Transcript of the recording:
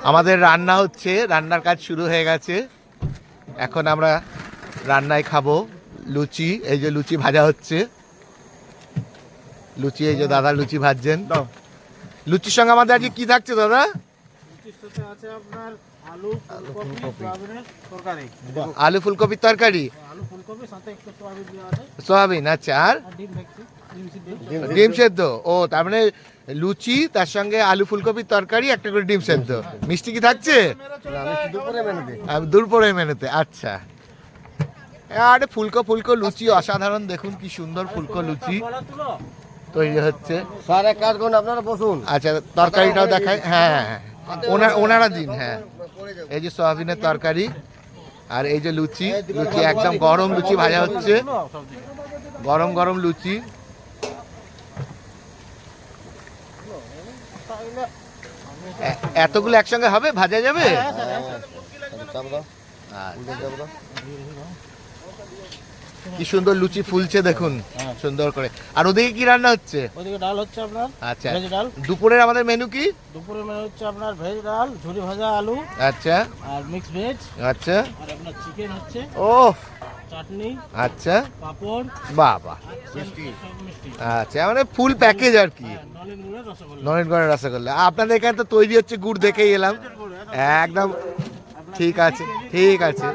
আমাদের রান্না হচ্ছে, রান্নার কাজ শুরু হয়ে গেছে। এখন আমরা রান্নায় খাবো লুচি। এই যে লুচি ভাজা হচ্ছে, লুচি এই যে দাদা লুচি ভাজছেন। লুচির সঙ্গে আমাদের আজকে কি থাকছে দাদা? আলু ফুলকপির তরকারি, সোয়াবিন, আচ্ছা, আর ডিম সেদ্ধ। ও তার মানে লুচি তার সঙ্গে আলু ফুলকপির তরকারি, একটা করে ডিম সেদ্ধ। মিষ্টি কি থাকছে? দুপুরের মেনুতে, আচ্ছা। আরে ফুলকো ফুলকো লুচি অসাধারণ, দেখুন কি সুন্দর ফুলকো লুচি তৈরি হচ্ছে। স্যার এক কাজ করুন, আপনারা বসুন। আচ্ছা, তরকারিটাও দেখায়। হ্যাঁ, ওনারা দিন। হ্যাঁ, এই যে সয়াবিনের তরকারি, আর এই যে লুচি। লুচি একদম গরম লুচি ভাজা হচ্ছে, গরম গরম লুচি। এতগুলো একসঙ্গে হবে, ভাজা যাবে? কি সুন্দর লুচি ফুলছে দেখুন, সুন্দর করে। আর ওদিকে কি রান্না হচ্ছে? ওদিকে ডাল হচ্ছে আপনার। আচ্ছা, ভেজ ডাল। দুপুরের আমাদের মেনু কি? দুপুরের মেনু হচ্ছে আপনার ভেজ ডাল, ঝুরি ভাজা আলু, আচ্ছা, আর মিক্স ভেজ, আচ্ছা, আর আপনার চিকেন হচ্ছে, ও চাটনি, আচ্ছা, পাপড়, বাবা, মিষ্টি। আচ্ছা, মানে ফুল প্যাকেজ আর কি। নলেন গুড়ের রসগোল্লা। নলেনগড়ের রসগোল্লা আপনাদের এখানে তো তৈরি হচ্ছে, গুড় দেখেই এলাম। একদম ঠিক আছে, ঠিক আছে।